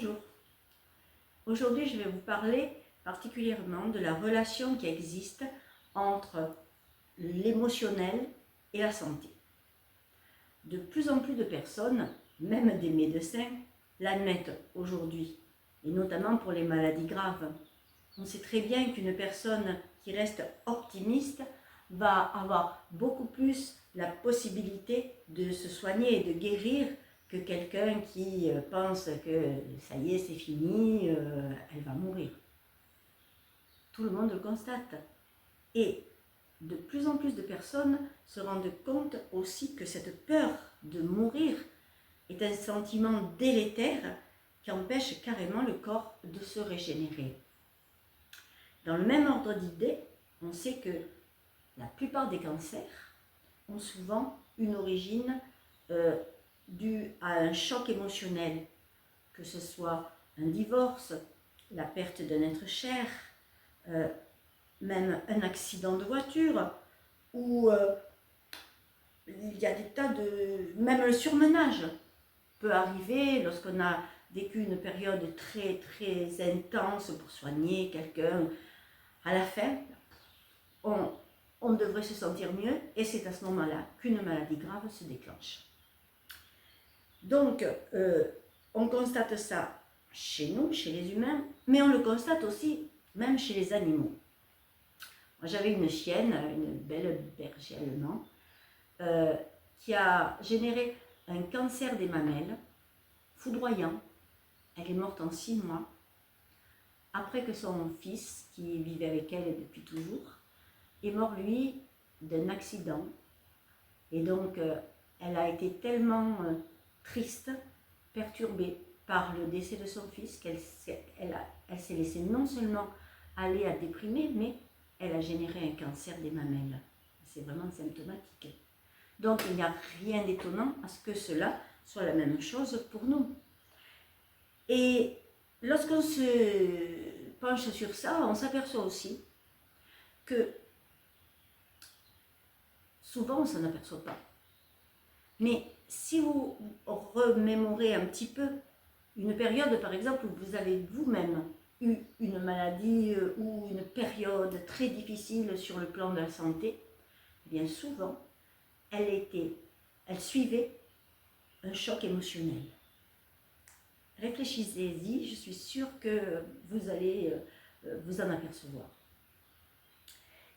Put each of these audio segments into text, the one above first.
Bonjour. Aujourd'hui, je vais vous parler particulièrement de la relation qui existe entre l'émotionnel et la santé. De plus en plus de personnes, même des médecins, l'admettent aujourd'hui, et notamment pour les maladies graves. On sait très bien qu'une personne qui reste optimiste va avoir beaucoup plus la possibilité de se soigner et de guérir que quelqu'un qui pense que ça y est, c'est fini, elle va mourir. Tout le monde le constate. Et de plus en plus de personnes se rendent compte aussi que cette peur de mourir est un sentiment délétère qui empêche carrément le corps de se régénérer. Dans le même ordre d'idée, on sait que la plupart des cancers ont souvent une origine due à un choc émotionnel, que ce soit un divorce, la perte d'un être cher, même un accident de voiture, ou il y a des tas de... Même le surmenage peut arriver lorsqu'on a vécu une période très très intense pour soigner quelqu'un. À la fin, on devrait se sentir mieux et c'est à ce moment-là qu'une maladie grave se déclenche. Donc, on constate ça chez nous, chez les humains, mais on le constate aussi même chez les animaux. Moi, j'avais une chienne, une belle berger allemand, qui a généré un cancer des mamelles foudroyant. Elle est morte en 6 mois, après que son fils, qui vivait avec elle depuis toujours, est mort, lui, d'un accident. Et donc, elle a été tellement triste, perturbée par le décès de son fils, qu'elle s'est laissée non seulement aller à déprimer, mais elle a généré un cancer des mamelles. C'est vraiment symptomatique. Donc, il n'y a rien d'étonnant à ce que cela soit la même chose pour nous. Et lorsqu'on se penche sur ça, on s'aperçoit aussi que souvent, on ne s'en aperçoit pas. Mais si vous remémorez un petit peu une période, par exemple, où vous avez vous-même eu une maladie ou une période très difficile sur le plan de la santé, bien souvent, elle suivait un choc émotionnel. Réfléchissez-y, je suis sûre que vous allez vous en apercevoir.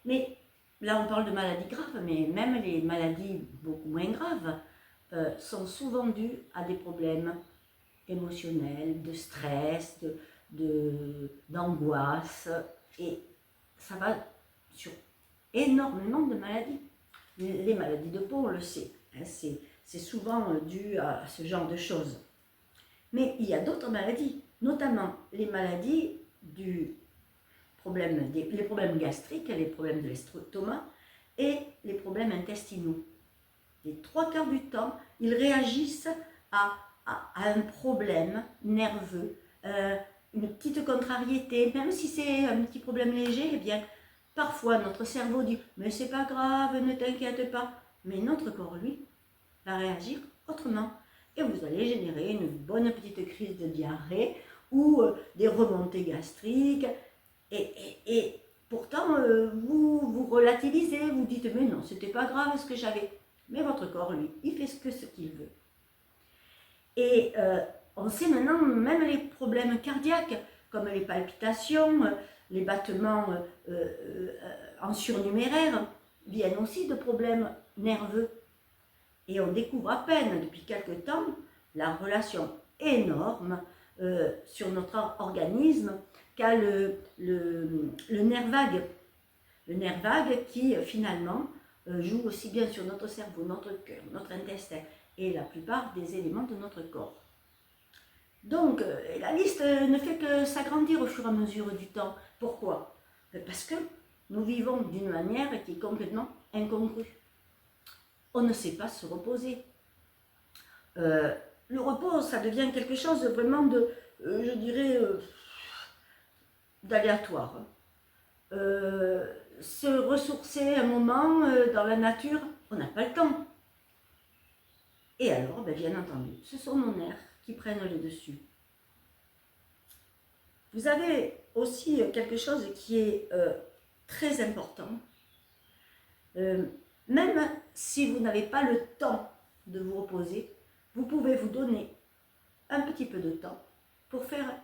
Mais là, on parle de maladies graves, mais même les maladies beaucoup moins graves sont souvent dues à des problèmes émotionnels, de stress, d'angoisse, et ça va sur énormément de maladies. Les maladies de peau, on le sait, hein, c'est souvent dû à ce genre de choses. Mais il y a d'autres maladies, notamment les maladies les problèmes gastriques, les problèmes de l'estomac et les problèmes intestinaux. Les 3/4 du temps, ils réagissent à un problème nerveux, une petite contrariété, même si c'est un petit problème léger, eh bien, parfois notre cerveau dit « mais c'est pas grave, ne t'inquiète pas ». Mais notre corps, lui, va réagir autrement. Et vous allez générer une bonne petite crise de diarrhée ou des remontées gastriques. Et pourtant, vous relativisez, vous dites « mais non, c'était pas grave ce que j'avais ». Mais votre corps, lui, il fait ce qu'il veut. Et on sait maintenant même les problèmes cardiaques, comme les palpitations, les battements en surnuméraire, viennent aussi de problèmes nerveux. Et on découvre à peine depuis quelque temps la relation énorme sur notre organisme qu'a le nerf vague. Le nerf vague qui finalement joue aussi bien sur notre cerveau, notre cœur, notre intestin et la plupart des éléments de notre corps. Donc la liste ne fait que s'agrandir au fur et à mesure du temps. Pourquoi? Parce que nous vivons d'une manière qui est complètement incongrue. On ne sait pas se reposer. Le repos, ça devient quelque chose vraiment de, je dirais, d'aléatoire. Se ressourcer un moment dans la nature, on n'a pas le temps. Et alors, bien entendu, ce sont nos nerfs qui prennent le dessus. Vous avez aussi quelque chose qui est très important. Même si vous n'avez pas le temps de vous reposer, vous pouvez vous donner un petit peu de temps pour faire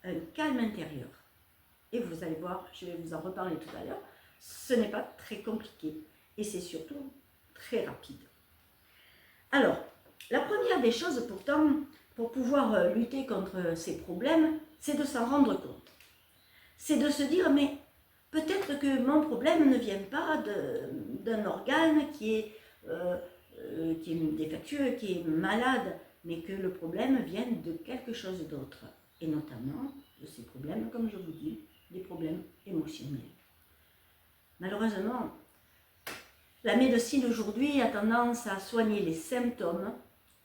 un calme intérieur. Et vous allez voir, je vais vous en reparler tout à l'heure, ce n'est pas très compliqué et c'est surtout très rapide. Alors, la première des choses pourtant, pour pouvoir lutter contre ces problèmes, c'est de s'en rendre compte. C'est de se dire, mais peut-être que mon problème ne vient pas d'un organe qui est défectueux, qui est malade, mais que le problème vient de quelque chose d'autre. Et notamment de ces problèmes, comme je vous dis, des problèmes émotionnels. Malheureusement, la médecine aujourd'hui a tendance à soigner les symptômes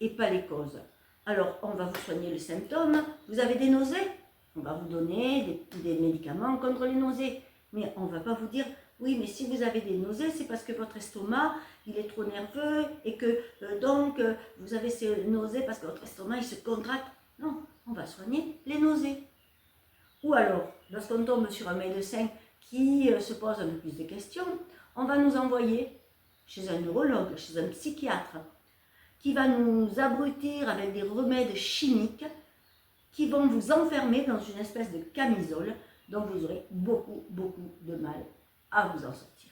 et pas les causes. Alors, on va vous soigner les symptômes. Vous avez des nausées? On va vous donner des médicaments contre les nausées. Mais on ne va pas vous dire, oui, mais si vous avez des nausées, c'est parce que votre estomac, il est trop nerveux et que donc vous avez ces nausées parce que votre estomac, il se contracte. Non, on va soigner les nausées. Ou alors, lorsqu'on tombe sur un médecin qui se pose un peu plus de questions, on va nous envoyer chez un neurologue, chez un psychiatre, qui va nous abrutir avec des remèdes chimiques qui vont vous enfermer dans une espèce de camisole dont vous aurez beaucoup de mal à vous en sortir.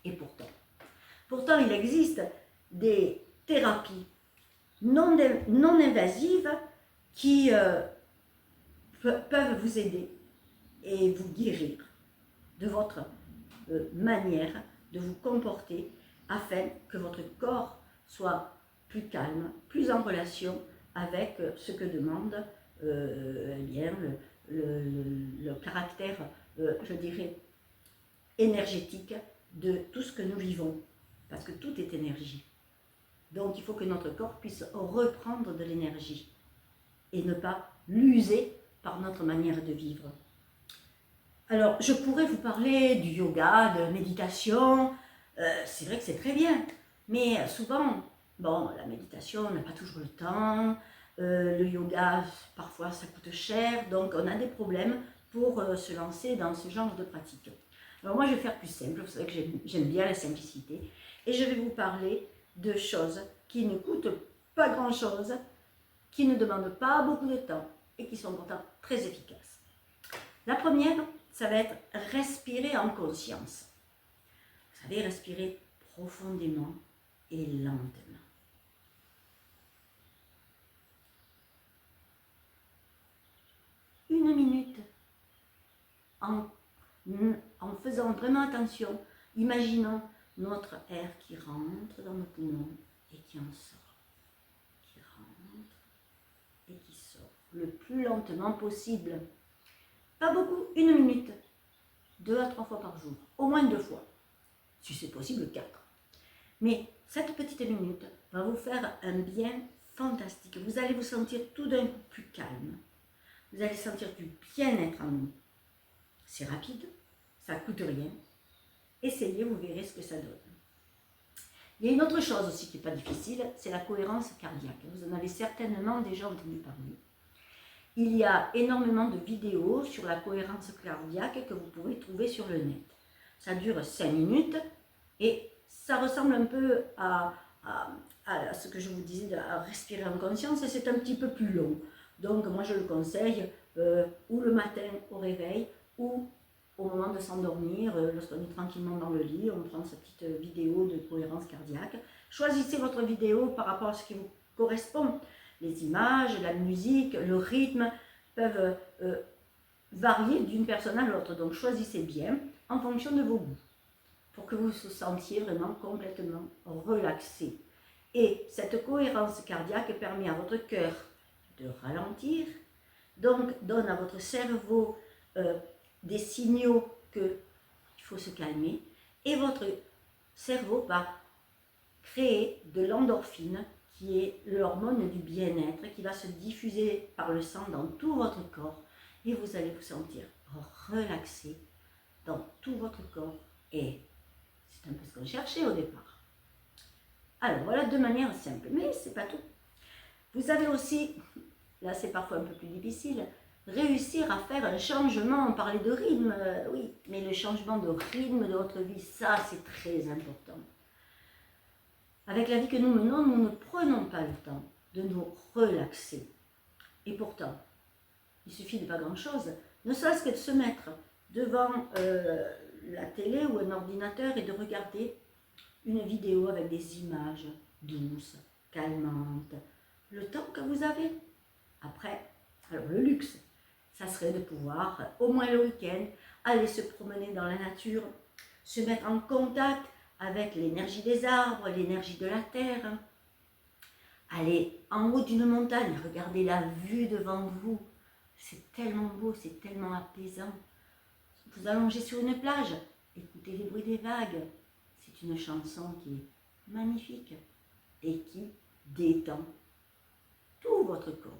Et pourtant il existe des thérapies non invasives qui peuvent vous aider et vous guérir de votre manière de vous comporter afin que votre corps soit plus calme, plus en relation avec ce que demande bien, le caractère, je dirais, énergétique de tout ce que nous vivons, parce que tout est énergie. Donc il faut que notre corps puisse reprendre de l'énergie et ne pas l'user par notre manière de vivre. Alors, je pourrais vous parler du yoga, de la méditation, c'est vrai que c'est très bien, mais souvent, bon, la méditation, on n'a pas toujours le temps, le yoga, parfois ça coûte cher, donc on a des problèmes pour se lancer dans ce genre de pratique. Alors moi, je vais faire plus simple, vous savez que j'aime bien la simplicité, et je vais vous parler de choses qui ne coûtent pas grand-chose, qui ne demandent pas beaucoup de temps, et qui sont pourtant très efficaces. La première, ça va être respirer en conscience. Vous savez, respirer profondément et lentement. Une minute, en faisant vraiment attention, imaginons notre air qui rentre dans nos poumons et qui en sort. Qui rentre et qui sort le plus lentement possible. Pas beaucoup, une minute, 2 à 3 fois par jour, au moins 2 fois, si c'est possible 4. Mais cette petite minute va vous faire un bien fantastique. Vous allez vous sentir tout d'un coup plus calme. Vous allez sentir du bien-être en vous. C'est rapide, ça ne coûte rien. Essayez, vous verrez ce que ça donne. Il y a une autre chose aussi qui n'est pas difficile, c'est la cohérence cardiaque. Vous en avez certainement déjà entendu parler. Il y a énormément de vidéos sur la cohérence cardiaque que vous pouvez trouver sur le net. Ça dure 5 minutes et ça ressemble un peu à ce que je vous disais, à respirer en conscience, et c'est un petit peu plus long. Donc moi je le conseille ou le matin au réveil ou au moment de s'endormir, lorsqu'on est tranquillement dans le lit, on prend sa petite vidéo de cohérence cardiaque. Choisissez votre vidéo par rapport à ce qui vous correspond. Les images, la musique, le rythme peuvent varier d'une personne à l'autre. Donc choisissez bien en fonction de vos goûts pour que vous vous sentiez vraiment complètement relaxé. Et cette cohérence cardiaque permet à votre cœur de ralentir, donc donne à votre cerveau des signaux qu'il faut se calmer, et votre cerveau va créer de l'endorphine, qui est l'hormone du bien-être, qui va se diffuser par le sang dans tout votre corps, et vous allez vous sentir relaxé dans tout votre corps, et c'est un peu ce qu'on cherchait au départ. Alors voilà, de manière simple, mais c'est pas tout. Vous avez aussi, là c'est parfois un peu plus difficile, réussir à faire un changement. On parlait de rythme, oui, mais le changement de rythme de votre vie, ça c'est très important. Avec la vie que nous menons, nous ne prenons pas le temps de nous relaxer. Et pourtant, il suffit de pas grand-chose, ne serait-ce que de se mettre devant la télé ou un ordinateur et de regarder une vidéo avec des images douces, calmantes, le temps que vous avez. Après, alors le luxe, ça serait de pouvoir, au moins le week-end, aller se promener dans la nature, se mettre en contact avec l'énergie des arbres, l'énergie de la terre, aller en haut d'une montagne, regarder la vue devant vous, c'est tellement beau, c'est tellement apaisant. Vous allongez sur une plage, écoutez les bruits des vagues, c'est une chanson qui est magnifique et qui détend tout votre corps.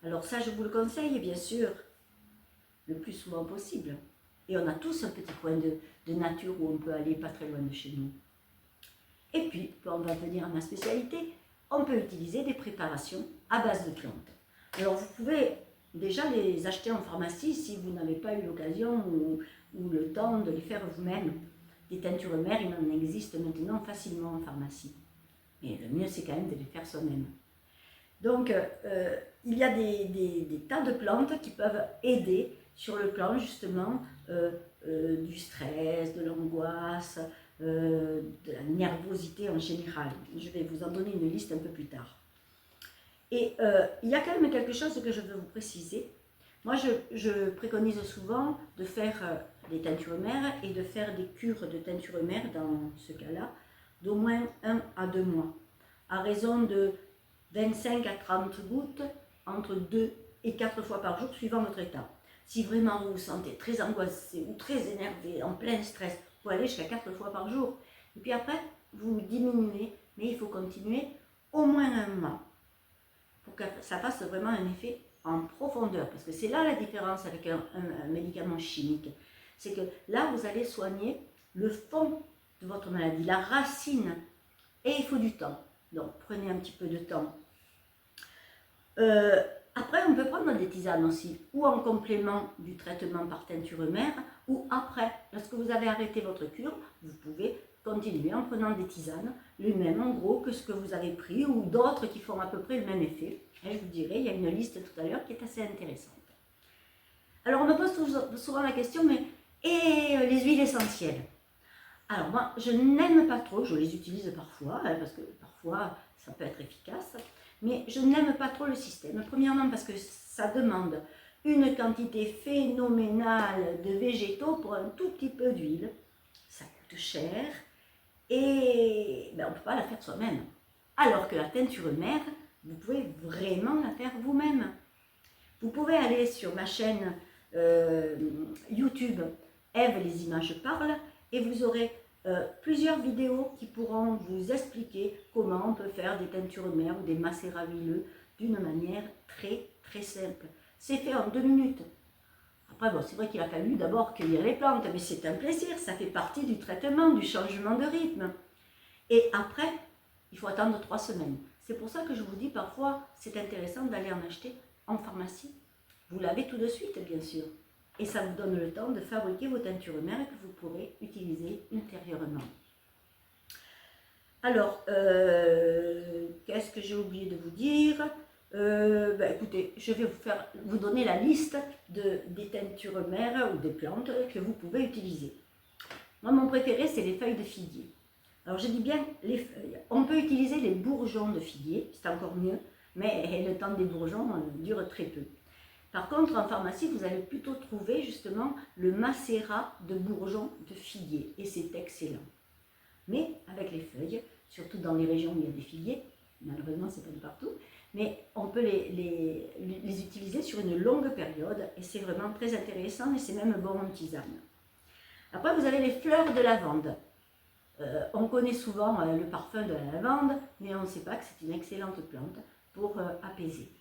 Alors ça, je vous le conseille, bien sûr, le plus souvent possible. Et on a tous un petit coin de nature où on peut aller pas très loin de chez nous. Et puis, on va venir à ma spécialité, on peut utiliser des préparations à base de plantes. Alors vous pouvez déjà les acheter en pharmacie si vous n'avez pas eu l'occasion ou le temps de les faire vous-même. Des teintures mères, il en existe maintenant facilement en pharmacie. Mais le mieux, c'est quand même de les faire soi-même. Donc, il y a des tas de plantes qui peuvent aider sur le plan justement du stress, de l'angoisse, de la nervosité en général. Je vais vous en donner une liste un peu plus tard. Et il y a quand même quelque chose que je veux vous préciser. Moi, je préconise souvent de faire des teintures mères et de faire des cures de teintures mères dans ce cas-là, d'au moins 1 à 2 mois, à raison de 25 à 30 gouttes entre 2 et 4 fois par jour, suivant votre état. Si vraiment vous vous sentez très angoissé ou très énervé, en plein stress, vous pouvez aller jusqu'à 4 fois par jour. Et puis après, vous diminuez, mais il faut continuer au moins 1 mois pour que ça fasse vraiment un effet en profondeur. Parce que c'est là la différence avec un médicament chimique. C'est que là, vous allez soigner le fond de votre maladie, la racine. Et il faut du temps. Donc, prenez un petit peu de temps. Après, on peut prendre des tisanes aussi, ou en complément du traitement par teinture mère, ou après, lorsque vous avez arrêté votre cure, vous pouvez continuer en prenant des tisanes, les mêmes en gros que ce que vous avez pris, ou d'autres qui font à peu près le même effet. Et je vous dirai, il y a une liste tout à l'heure qui est assez intéressante. Alors, on me pose souvent la question, mais et les huiles essentielles? Alors moi, je n'aime pas trop, je les utilise parfois, parce que parfois ça peut être efficace, mais je n'aime pas trop le système. Premièrement parce que ça demande une quantité phénoménale de végétaux pour un tout petit peu d'huile. Ça coûte cher et ben, on ne peut pas la faire soi-même. Alors que la teinture mère, vous pouvez vraiment la faire vous-même. Vous pouvez aller sur ma chaîne YouTube Ève, les images parlent, et vous aurez plusieurs vidéos qui pourront vous expliquer comment on peut faire des teintures mères ou des macérats huileux d'une manière très très simple. C'est fait en 2 minutes. Après, bon, c'est vrai qu'il a fallu d'abord cueillir les plantes, mais c'est un plaisir, ça fait partie du traitement, du changement de rythme. Et après, il faut attendre 3 semaines. C'est pour ça que je vous dis parfois, c'est intéressant d'aller en acheter en pharmacie. Vous l'avez tout de suite, bien sûr. Et ça vous donne le temps de fabriquer vos teintures mères que vous pourrez utiliser ultérieurement. Alors, qu'est-ce que j'ai oublié de vous dire? Écoutez, je vais vous donner la liste des teintures mères ou des plantes que vous pouvez utiliser. Moi, mon préféré, c'est les feuilles de figuier. Alors, je dis bien les feuilles. On peut utiliser les bourgeons de figuier, c'est encore mieux, mais le temps des bourgeons dure très peu. Par contre, en pharmacie, vous allez plutôt trouver justement le macérat de bourgeons de figuier, et c'est excellent. Mais avec les feuilles, surtout dans les régions où il y a des figuiers, malheureusement c'est pas de partout, mais on peut les utiliser sur une longue période, et c'est vraiment très intéressant, et c'est même bon en tisane. Après, vous avez les fleurs de lavande. On connaît souvent le parfum de la lavande, mais on ne sait pas que c'est une excellente plante pour apaiser.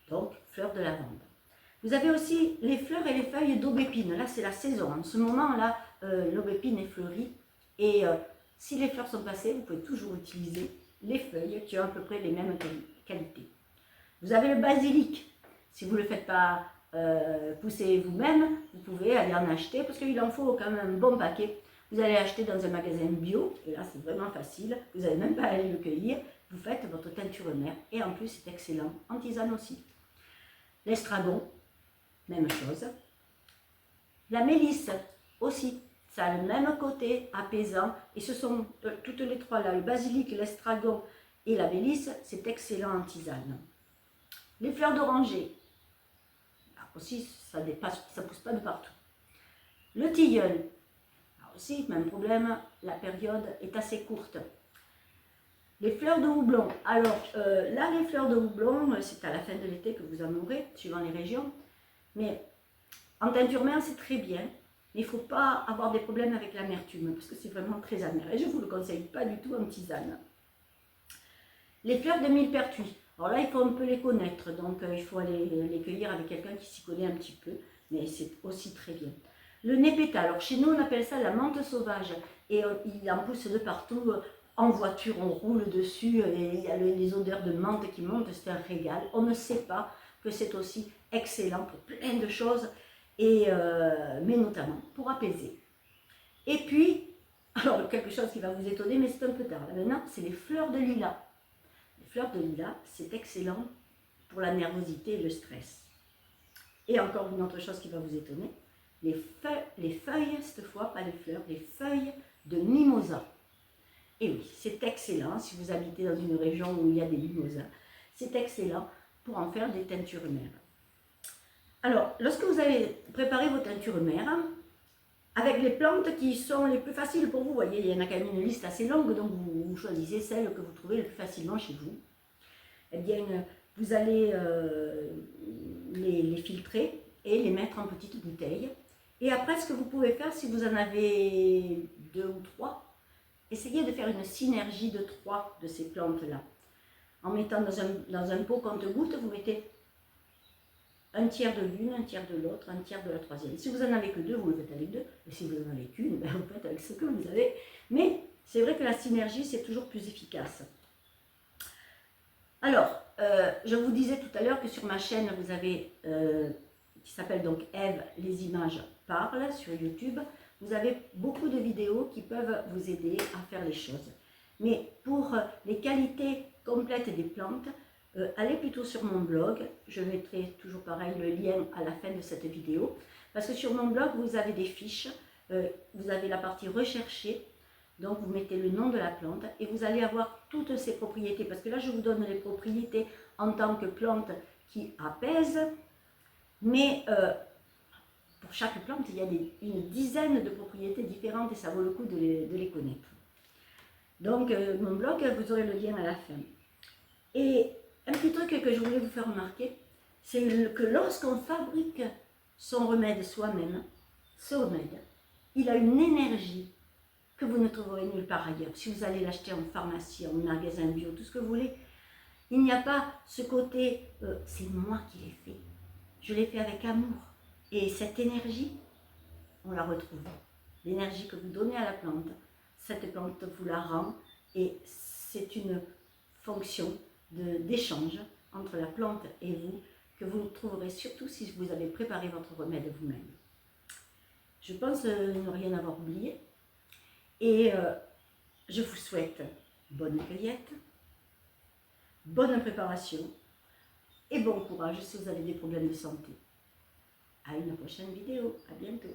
Donc, fleurs de lavande. Vous avez aussi les fleurs et les feuilles d'aubépine. Là, c'est la saison. En ce moment-là, l'aubépine est fleurie. Et si les fleurs sont passées, vous pouvez toujours utiliser les feuilles qui ont à peu près les mêmes qualités. Vous avez le basilic. Si vous ne le faites pas pousser vous-même, vous pouvez aller en acheter parce qu'il en faut quand même un bon paquet. Vous allez acheter dans un magasin bio, et là c'est vraiment facile, vous n'avez même pas à aller le cueillir, vous faites votre teinture mère et en plus c'est excellent, en tisane aussi. L'estragon, même chose. La mélisse aussi, ça a le même côté apaisant et ce sont toutes les trois là, le basilic, l'estragon et la mélisse, c'est excellent en tisane. Les fleurs d'oranger, aussi ça ne pousse pas de partout. Le tilleul, aussi, même problème, la période est assez courte. Les fleurs de houblon. Alors, là, les fleurs de houblon, c'est à la fin de l'été que vous en aurez, suivant les régions. Mais en teinture mère, c'est très bien. Mais il ne faut pas avoir des problèmes avec l'amertume, parce que c'est vraiment très amer. Et je ne vous le conseille pas du tout en tisane. Les fleurs de millepertuis. Alors là, il faut un peu les connaître. Donc, il faut aller les cueillir avec quelqu'un qui s'y connaît un petit peu. Mais c'est aussi très bien. Le népétal, alors chez nous on appelle ça la menthe sauvage et il en pousse de partout, en voiture on roule dessus et il y a les odeurs de menthe qui montent, c'est un régal. On ne sait pas que c'est aussi excellent pour plein de choses, mais notamment pour apaiser. Et puis, alors quelque chose qui va vous étonner mais c'est un peu tard, là maintenant c'est les fleurs de lilas. Les fleurs de lilas c'est excellent pour la nervosité et le stress. Et encore une autre chose qui va vous étonner, les feuilles, cette fois, pas les fleurs, les feuilles de mimosa. Et oui, c'est excellent, si vous habitez dans une région où il y a des mimosas, c'est excellent pour en faire des teintures mères. Alors, lorsque vous avez préparé vos teintures mères, avec les plantes qui sont les plus faciles pour vous, voyez, il y en a quand même une liste assez longue, donc vous choisissez celles que vous trouvez le plus facilement chez vous. Eh bien, vous allez les filtrer et les mettre en petites bouteilles. Et après, ce que vous pouvez faire, si vous en avez 2 ou 3, essayez de faire une synergie de 3 de ces plantes-là. En mettant dans un pot compte-gouttes, vous mettez un tiers de l'une, un tiers de l'autre, un tiers de la troisième. Si vous n'en avez que 2, vous le faites avec 2. Et si vous n'en avez qu'une, ben vous le faites avec ce que vous avez. Mais c'est vrai que la synergie, c'est toujours plus efficace. Alors, je vous disais tout à l'heure que sur ma chaîne, vous avez, qui s'appelle donc Eve, les images parlent sur YouTube, vous avez beaucoup de vidéos qui peuvent vous aider à faire les choses. Mais pour les qualités complètes des plantes, allez plutôt sur mon blog, je mettrai toujours pareil le lien à la fin de cette vidéo, parce que sur mon blog, vous avez des fiches, vous avez la partie recherchée, donc vous mettez le nom de la plante et vous allez avoir toutes ses propriétés, parce que là je vous donne les propriétés en tant que plante qui apaise, mais pour chaque plante il y a une dizaine de propriétés différentes et ça vaut le coup de les connaître. Donc mon blog, vous aurez le lien à la fin. Et un petit truc que je voulais vous faire remarquer, c'est que lorsqu'on fabrique son remède soi-même, ce remède, il a une énergie que vous ne trouverez nulle part ailleurs. Si vous allez l'acheter en pharmacie, en magasin bio, tout ce que vous voulez, il n'y a pas ce côté c'est moi qui l'ai fait. Je l'ai fait avec amour. Et cette énergie, on la retrouve. L'énergie que vous donnez à la plante, cette plante vous la rend et c'est une fonction d'échange entre la plante et vous que vous trouverez surtout si vous avez préparé votre remède vous-même. Je pense ne rien avoir oublié. Et je vous souhaite bonne cueillette, bonne préparation et bon courage si vous avez des problèmes de santé. À une prochaine vidéo, à bientôt.